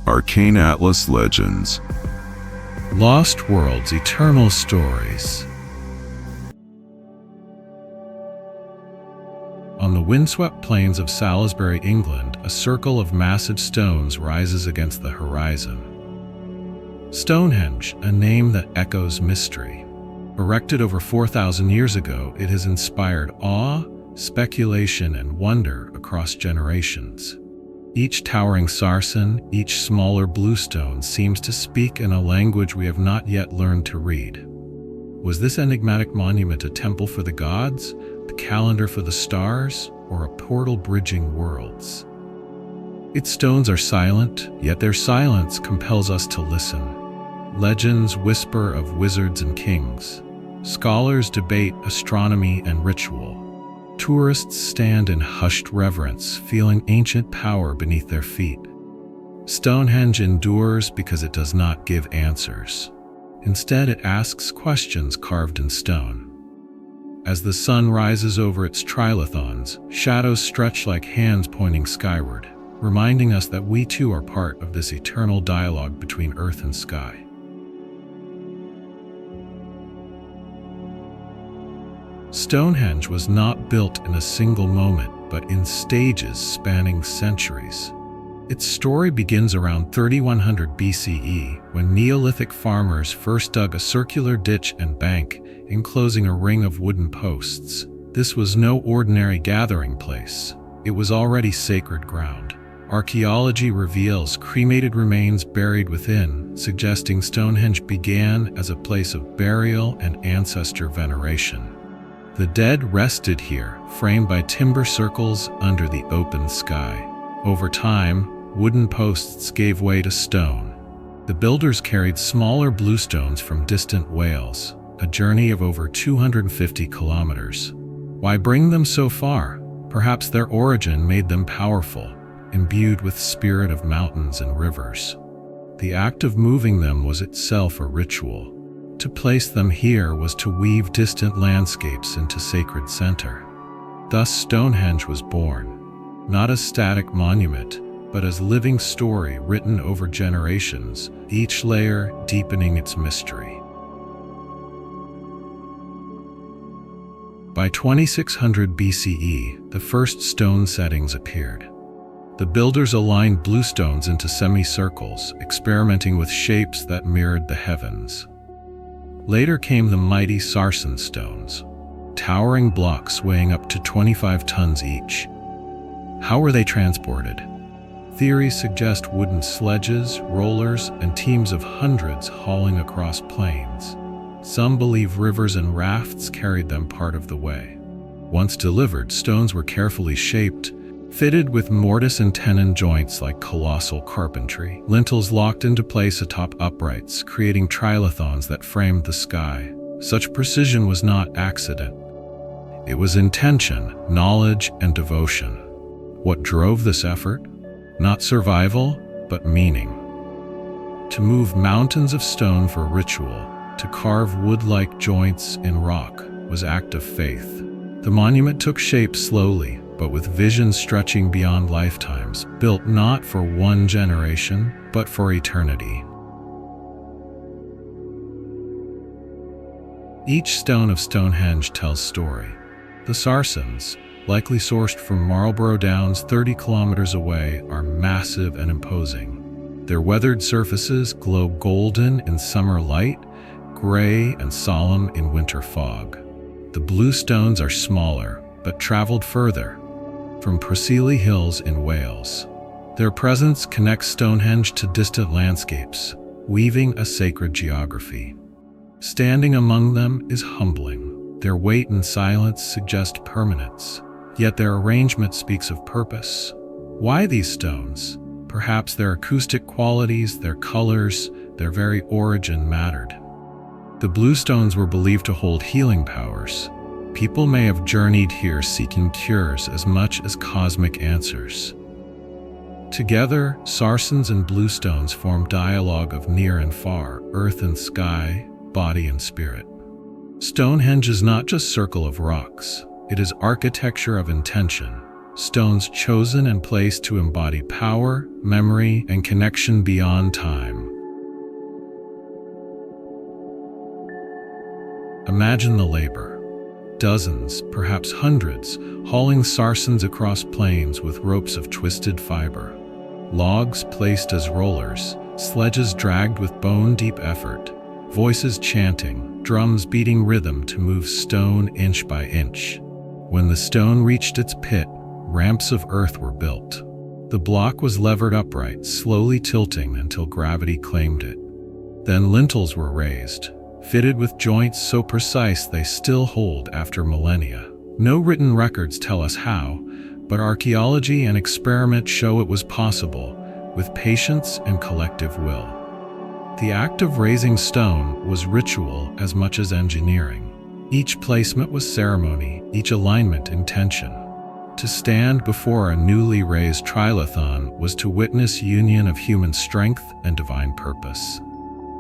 Arcane Atlas Legends. Lost Worlds Eternal Stories. On the windswept plains of Salisbury, England, a circle of massive stones rises against the horizon. Stonehenge, a name that echoes mystery. Erected over 4,000 years ago, it has inspired awe, speculation, and wonder across generations. Each towering sarsen, each smaller bluestone seems to speak in a language we have not yet learned to read. Was this enigmatic monument a temple for the gods, a calendar for the stars, or a portal bridging worlds? Its stones are silent, yet their silence compels us to listen. Legends whisper of wizards and kings. Scholars debate astronomy and ritual. Tourists stand in hushed reverence, feeling ancient power beneath their feet. Stonehenge endures because it does not give answers. Instead, it asks questions carved in stone. As the sun rises over its trilithons, shadows stretch like hands pointing skyward, reminding us that we too are part of this eternal dialogue between earth and sky. Stonehenge was not built in a single moment, but in stages spanning centuries. Its story begins around 3100 BCE, when Neolithic farmers first dug a circular ditch and bank, enclosing a ring of wooden posts. This was no ordinary gathering place. It was already sacred ground. Archaeology reveals cremated remains buried within, suggesting Stonehenge began as a place of burial and ancestor veneration. The dead rested here, framed by timber circles under the open sky. Over time, wooden posts gave way to stone. The builders carried smaller bluestones from distant Wales, a journey of over 250 kilometers. Why bring them so far? Perhaps their origin made them powerful, imbued with spirit of mountains and rivers. The act of moving them was itself a ritual. To place them here was to weave distant landscapes into sacred center. Thus Stonehenge was born, not as static monument, but as living story written over generations, each layer deepening its mystery. By 2600 BCE, the first stone settings appeared. The builders aligned bluestones into semicircles, experimenting with shapes that mirrored the heavens. Later came the mighty sarsen stones, towering blocks weighing up to 25 tons each. How were they transported? Theories suggest wooden sledges, rollers, and teams of hundreds hauling across plains. Some believe rivers and rafts carried them part of the way. Once delivered, stones were carefully shaped, fitted with mortise and tenon joints like colossal carpentry. Lintels locked into place atop uprights, creating trilithons that framed the sky. Such precision was not accident. It was intention, knowledge, and devotion. What drove this effort? Not survival, but meaning. To move mountains of stone for ritual, to carve wood-like joints in rock, was act of faith. The monument took shape slowly, but with vision stretching beyond lifetimes, built not for one generation, but for eternity. Each stone of Stonehenge tells story. The sarsens, likely sourced from Marlborough Downs 30 kilometers away, are massive and imposing. Their weathered surfaces glow golden in summer light, gray and solemn in winter fog. The bluestones are smaller, but traveled further, from Preseli Hills in Wales. Their presence connects Stonehenge to distant landscapes, weaving a sacred geography. Standing among them is humbling. Their weight and silence suggest permanence, yet their arrangement speaks of purpose. Why these stones? Perhaps their acoustic qualities, their colors, their very origin mattered. The bluestones were believed to hold healing powers. People may have journeyed here seeking cures as much as cosmic answers. Together, sarsens and bluestones form dialogue of near and far, earth and sky, body and spirit. Stonehenge is not just circle of rocks. It is architecture of intention, stones chosen and placed to embody power, memory, and connection beyond time. Imagine the labor. Dozens, perhaps hundreds, hauling sarcens across plains with ropes of twisted fiber. Logs placed as rollers, sledges dragged with bone-deep effort, voices chanting, drums beating rhythm to move stone inch by inch. When the stone reached its pit, ramps of earth were built. The block was levered upright, slowly tilting until gravity claimed it. Then lintels were raised, fitted with joints so precise they still hold after millennia. No written records tell us how, but archaeology and experiment show it was possible, with patience and collective will. The act of raising stone was ritual as much as engineering. Each placement was ceremony, each alignment intention. To stand before a newly raised trilithon was to witness union of human strength and divine purpose.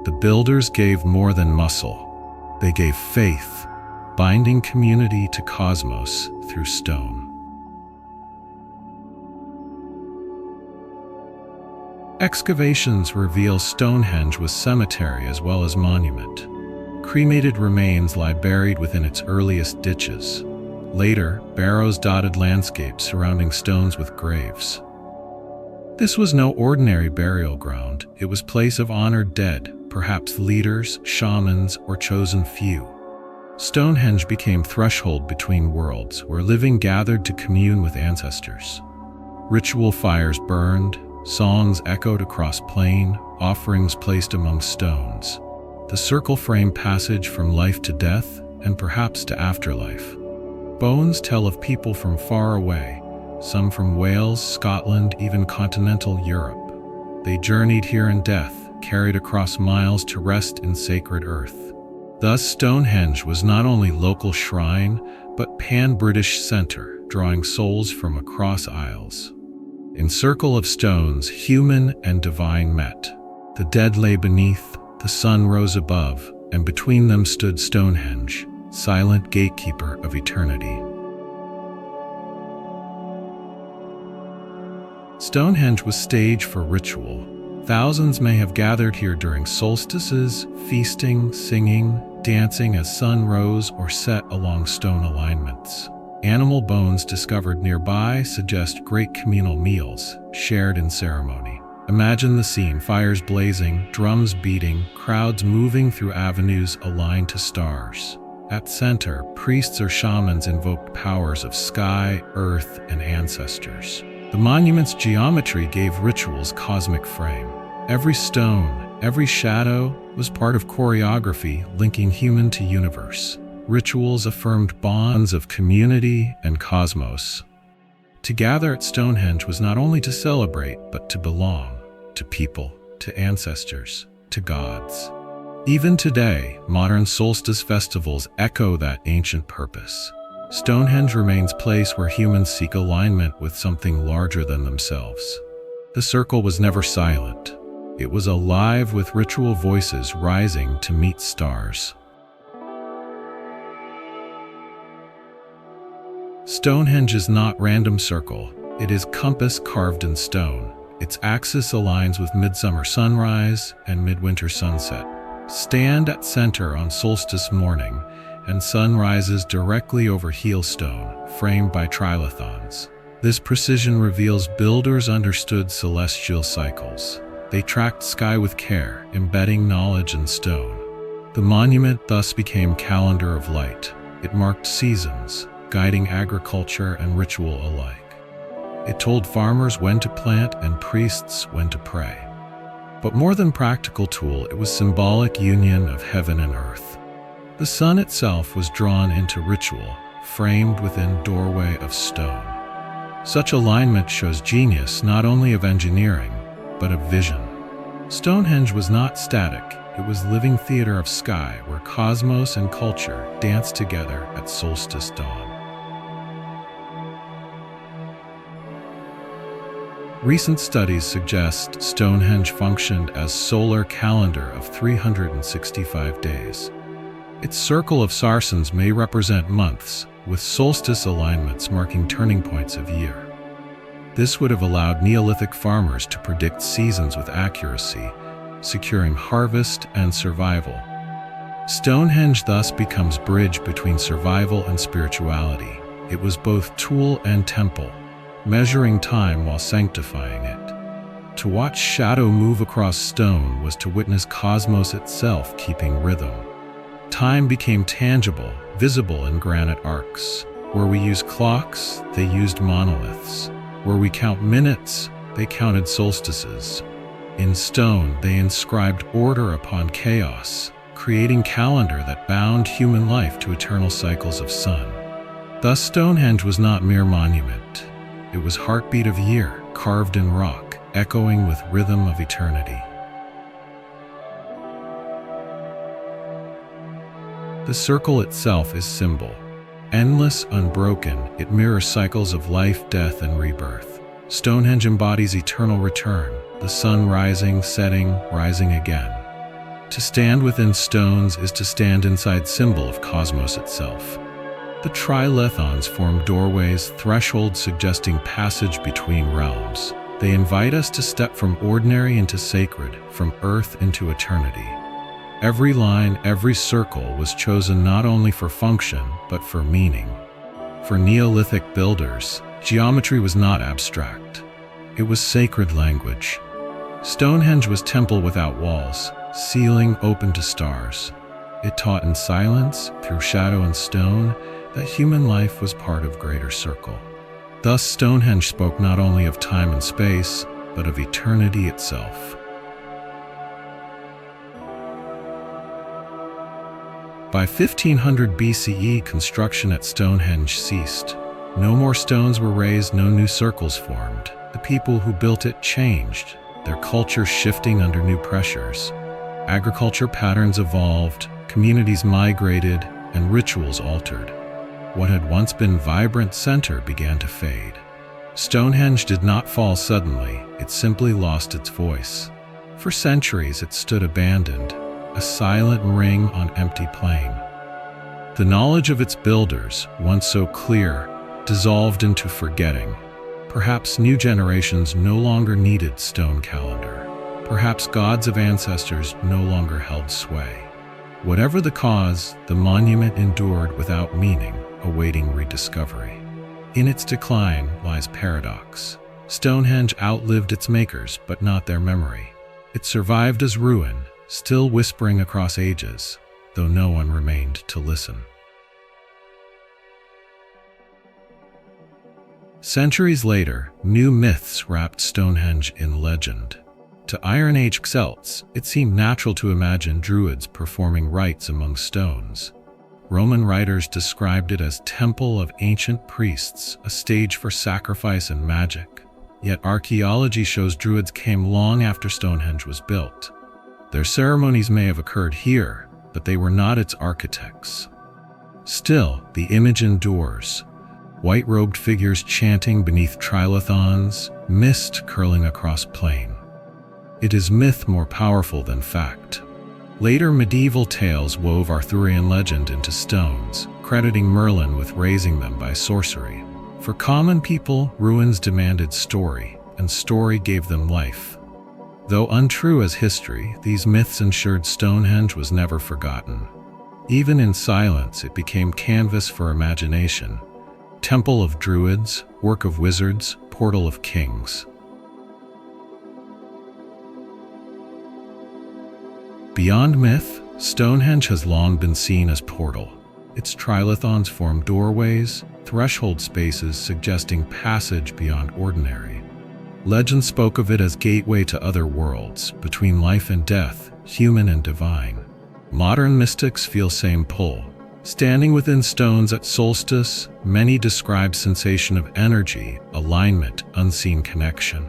The builders gave more than muscle. They gave faith, binding community to cosmos through stone. Excavations reveal Stonehenge was cemetery as well as monument. Cremated remains lie buried within its earliest ditches. Later, barrows dotted landscapes surrounding stones with graves. This was no ordinary burial ground. It was place of honored dead, perhaps leaders, shamans, or chosen few. Stonehenge became threshold between worlds, where living gathered to commune with ancestors. Ritual fires burned, songs echoed across plain, offerings placed among stones. The circle framed passage from life to death, and perhaps to afterlife. Bones tell of people from far away, some from Wales, Scotland, even continental Europe. They journeyed here in death, carried across miles to rest in sacred earth. Thus, Stonehenge was not only local shrine, but pan-British center, drawing souls from across isles. In circle of stones, human and divine met. The dead lay beneath, the sun rose above, and between them stood Stonehenge, silent gatekeeper of eternity. Stonehenge was stage for ritual. Thousands may have gathered here during solstices, feasting, singing, dancing as sun rose or set along stone alignments. Animal bones discovered nearby suggest great communal meals, shared in ceremony. Imagine the scene, fires blazing, drums beating, crowds moving through avenues aligned to stars. At center, priests or shamans invoked powers of sky, earth, and ancestors. The monument's geometry gave rituals cosmic frame. Every stone, every shadow was part of choreography linking human to universe. Rituals affirmed bonds of community and cosmos. To gather at Stonehenge was not only to celebrate, but to belong, to people, to ancestors, to gods. Even today, modern solstice festivals echo that ancient purpose. Stonehenge remains a place where humans seek alignment with something larger than themselves. The circle was never silent. It was alive with ritual voices rising to meet stars. Stonehenge is not random circle. It is compass carved in stone. Its axis aligns with midsummer sunrise and midwinter sunset. Stand at center on solstice morning, and sun rises directly over Heelstone, framed by trilithons. This precision reveals builders understood celestial cycles. They tracked sky with care, embedding knowledge in stone. The monument thus became calendar of light. It marked seasons, guiding agriculture and ritual alike. It told farmers when to plant and priests when to pray. But more than practical tool, it was symbolic union of heaven and earth. The sun itself was drawn into ritual, framed within doorway of stone. Such alignment shows genius not only of engineering, but of vision. Stonehenge was not static. It was living theater of sky where cosmos and culture danced together at solstice dawn. Recent studies suggest Stonehenge functioned as solar calendar of 365 days. Its circle of sarcens may represent months, with solstice alignments marking turning points of year. This would have allowed Neolithic farmers to predict seasons with accuracy, securing harvest and survival. Stonehenge thus becomes bridge between survival and spirituality. It was both tool and temple, measuring time while sanctifying it. To watch shadow move across stone was to witness cosmos itself keeping rhythm. Time became tangible, visible in granite arcs. Where we use clocks, they used monoliths. Where we count minutes, they counted solstices. In stone, they inscribed order upon chaos, creating calendar that bound human life to eternal cycles of sun. Thus, Stonehenge was not mere monument. It was heartbeat of year, carved in rock, echoing with rhythm of eternity. The circle itself is symbol. Endless, unbroken, it mirrors cycles of life, death, and rebirth. Stonehenge embodies eternal return, the sun rising, setting, rising again. To stand within stones is to stand inside symbol of cosmos itself. The trilithons form doorways, thresholds suggesting passage between realms. They invite us to step from ordinary into sacred, from earth into eternity. Every line, every circle was chosen not only for function, but for meaning. For Neolithic builders, geometry was not abstract. It was sacred language. Stonehenge was temple without walls, ceiling open to stars. It taught in silence, through shadow and stone, that human life was part of greater circle. Thus, Stonehenge spoke not only of time and space, but of eternity itself. By 1500 BCE, construction at Stonehenge ceased. No more stones were raised, no new circles formed. The people who built it changed, their culture shifting under new pressures. Agriculture patterns evolved, communities migrated, and rituals altered. What had once been vibrant center began to fade. Stonehenge did not fall suddenly, it simply lost its voice. For centuries it stood abandoned, a silent ring on empty plain. The knowledge of its builders, once so clear, dissolved into forgetting. Perhaps new generations no longer needed stone calendar. Perhaps gods of ancestors no longer held sway. Whatever the cause, the monument endured without meaning, awaiting rediscovery. In its decline lies paradox. Stonehenge outlived its makers, but not their memory. It survived as ruin, still whispering across ages, though no one remained to listen. Centuries later, new myths wrapped Stonehenge in legend. To Iron Age Celts, it seemed natural to imagine Druids performing rites among stones. Roman writers described it as temple of ancient priests, a stage for sacrifice and magic. Yet archaeology shows Druids came long after Stonehenge was built. Their ceremonies may have occurred here, but they were not its architects. Still, the image endures. White-robed figures chanting beneath trilithons, mist curling across plain. It is myth more powerful than fact. Later medieval tales wove Arthurian legend into stones, crediting Merlin with raising them by sorcery. For common people, ruins demanded story, and story gave them life. Though untrue as history, these myths ensured Stonehenge was never forgotten. Even in silence, it became canvas for imagination. Temple of Druids, work of wizards, portal of kings. Beyond myth, Stonehenge has long been seen as portal. Its trilithons form doorways, threshold spaces suggesting passage beyond ordinary. Legend spoke of it as gateway to other worlds, between life and death, human and divine. Modern mystics feel same pull. Standing within stones at solstice, many describe sensation of energy, alignment, unseen connection.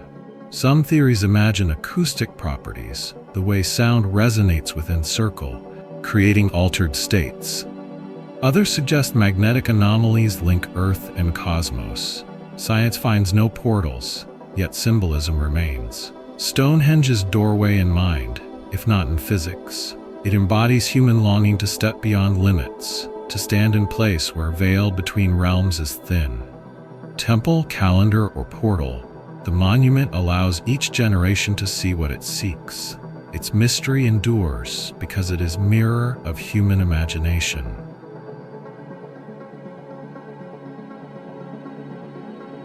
Some theories imagine acoustic properties, the way sound resonates within circle, creating altered states. Others suggest magnetic anomalies link Earth and cosmos. Science finds no portals, yet symbolism remains. Stonehenge's doorway in mind, if not in physics. It embodies human longing to step beyond limits, to stand in place where veil between realms is thin. Temple, calendar, or portal, The monument allows each generation to see what it seeks. Its mystery endures because it is a mirror of human imagination.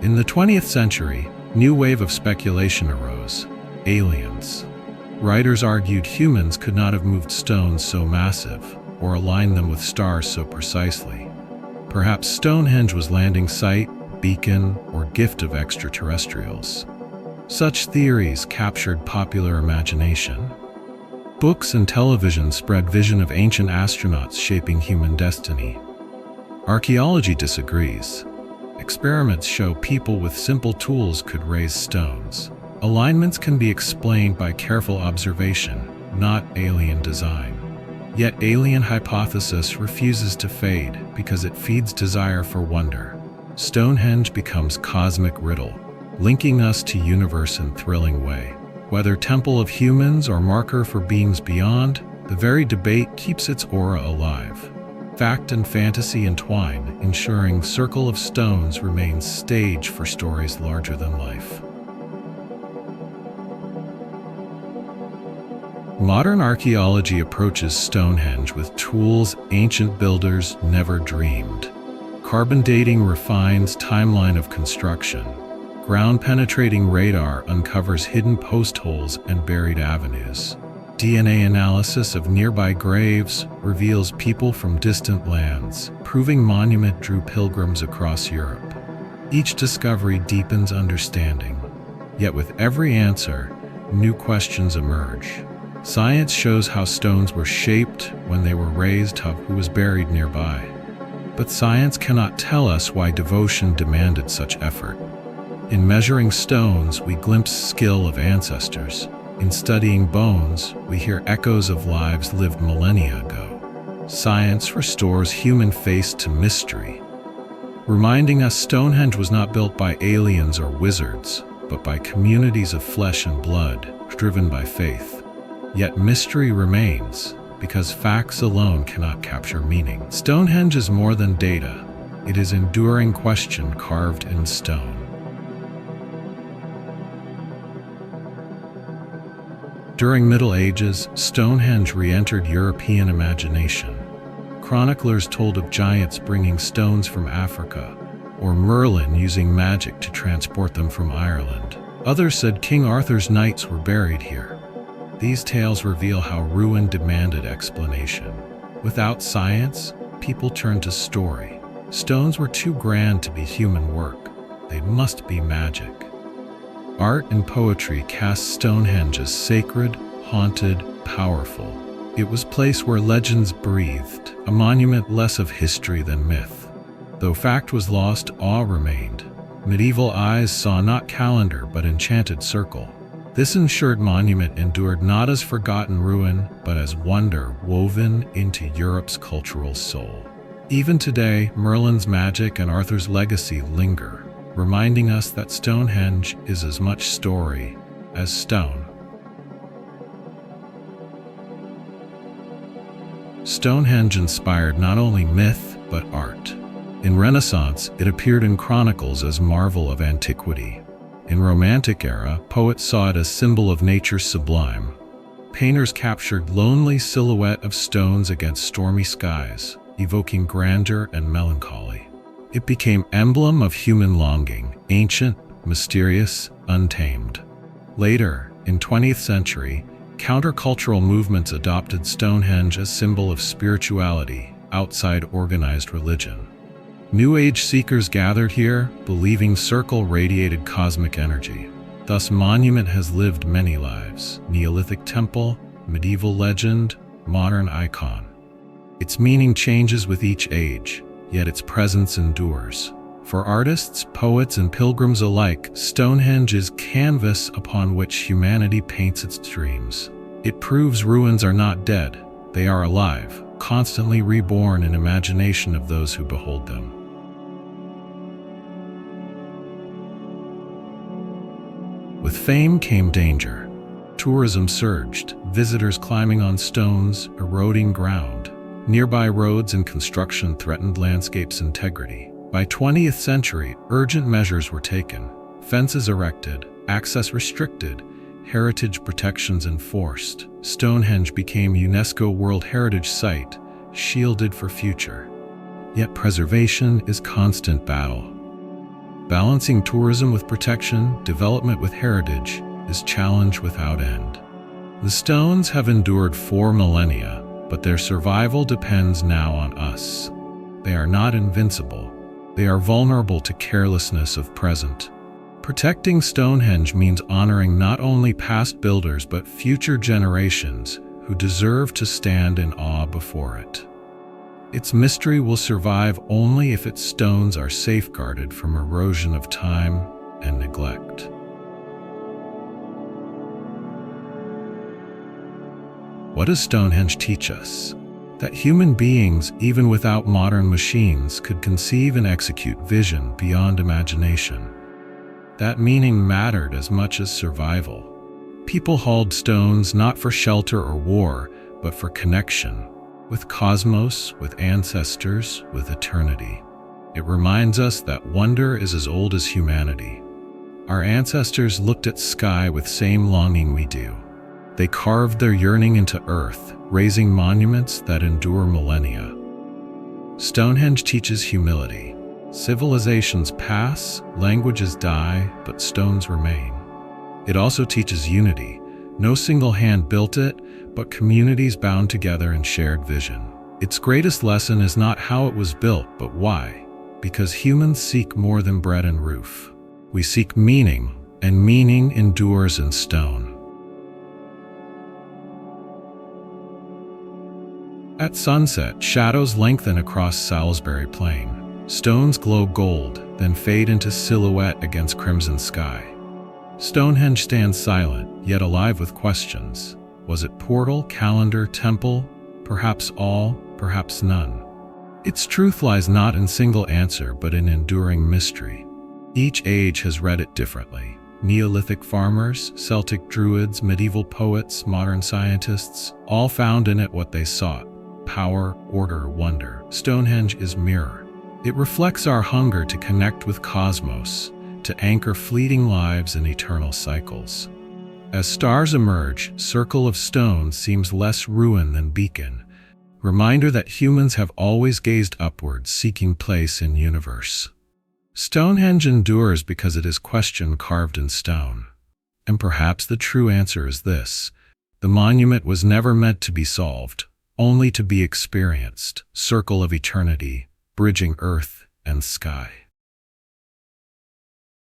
In the 20th century, a new wave of speculation arose: aliens. Writers argued humans could not have moved stones so massive or aligned them with stars so precisely. Perhaps Stonehenge was landing site, beacon, or gift of extraterrestrials. Such theories captured popular imagination. Books and television spread vision of ancient astronauts shaping human destiny. Archaeology disagrees. Experiments show people with simple tools could raise stones. Alignments can be explained by careful observation, not alien design. Yet alien hypothesis refuses to fade because it feeds desire for wonder. Stonehenge becomes cosmic riddle, linking us to universe in thrilling way. Whether temple of humans or marker for beings beyond, the very debate keeps its aura alive. Fact and fantasy entwine, ensuring Circle of Stones remains stage for stories larger than life. Modern archaeology approaches Stonehenge with tools ancient builders never dreamed. Carbon dating refines timeline of construction. Ground-penetrating radar uncovers hidden post holes and buried avenues. DNA analysis of nearby graves reveals people from distant lands, proving monument drew pilgrims across Europe. Each discovery deepens understanding. Yet with every answer, new questions emerge. Science shows how stones were shaped when they were raised, who was buried nearby. But science cannot tell us why devotion demanded such effort. In measuring stones, we glimpse skill of ancestors. In studying bones, we hear echoes of lives lived millennia ago. Science restores human face to mystery, reminding us Stonehenge was not built by aliens or wizards, but by communities of flesh and blood, driven by faith. Yet mystery remains, because facts alone cannot capture meaning. Stonehenge is more than data. It is enduring question carved in stone. During Middle Ages, Stonehenge re-entered European imagination. Chroniclers told of giants bringing stones from Africa, or Merlin using magic to transport them from Ireland. Others said King Arthur's knights were buried here. These tales reveal how ruin demanded explanation. Without science, people turned to story. Stones were too grand to be human work. They must be magic. Art and poetry cast Stonehenge as sacred, haunted, powerful. It was a place where legends breathed, a monument less of history than myth. Though fact was lost, awe remained. Medieval eyes saw not calendar but enchanted circle. This ensured monument endured not as forgotten ruin, but as wonder woven into Europe's cultural soul. Even today, Merlin's magic and Arthur's legacy linger, reminding us that Stonehenge is as much story as stone. Stonehenge inspired not only myth, but art. In Renaissance, it appeared in chronicles as marvel of antiquity. In Romantic era, poets saw it as symbol of nature's sublime. Painters captured lonely silhouette of stones against stormy skies, evoking grandeur and melancholy. It became emblem of human longing, ancient, mysterious, untamed. Later, in 20th century, countercultural movements adopted Stonehenge as symbol of spirituality outside organized religion. New Age seekers gathered here, believing circle radiated cosmic energy. Thus, monument has lived many lives: Neolithic temple, medieval legend, modern icon. Its meaning changes with each age, yet its presence endures. For artists, poets, and pilgrims alike, Stonehenge is canvas upon which humanity paints its dreams. It proves ruins are not dead, they are alive, constantly reborn in imagination of those who behold them. With fame came danger. Tourism surged, visitors climbing on stones, eroding ground. Nearby roads and construction threatened landscape's integrity. By 20th century, urgent measures were taken. Fences erected, access restricted, heritage protections enforced. Stonehenge became UNESCO World Heritage Site, shielded for future. Yet preservation is constant battle. Balancing tourism with protection, development with heritage, is challenge without end. The stones have endured 4 millennia, but their survival depends now on us. They are not invincible. They are vulnerable to carelessness of present. Protecting Stonehenge means honoring not only past builders but future generations who deserve to stand in awe before it. Its mystery will survive only if its stones are safeguarded from erosion of time and neglect. What does Stonehenge teach us? That human beings, even without modern machines, could conceive and execute vision beyond imagination. That meaning mattered as much as survival. People hauled stones not for shelter or war, but for connection. With cosmos, with ancestors, with eternity. It reminds us that wonder is as old as humanity. Our ancestors looked at sky with same longing we do. They carved their yearning into earth, raising monuments that endure millennia. Stonehenge teaches humility. Civilizations pass, languages die, but stones remain. It also teaches unity. No single hand built it, but communities bound together in shared vision. Its greatest lesson is not how it was built, but why. Because humans seek more than bread and roof. We seek meaning, and meaning endures in stone. At sunset, shadows lengthen across Salisbury Plain. Stones glow gold, then fade into silhouette against crimson sky. Stonehenge stands silent, yet alive with questions. Was it portal, calendar, temple? Perhaps all, perhaps none. Its truth lies not in single answer, but in enduring mystery. Each age has read it differently. Neolithic farmers, Celtic Druids, medieval poets, modern scientists, all found in it what they sought: power, order, wonder. Stonehenge is mirror. It reflects our hunger to connect with cosmos, to anchor fleeting lives in eternal cycles. As stars emerge, circle of stone seems less ruin than beacon, reminder that humans have always gazed upwards, seeking place in universe. Stonehenge endures because it is question carved in stone. And perhaps the true answer is this: the monument was never meant to be solved, only to be experienced, circle of eternity, bridging earth and sky.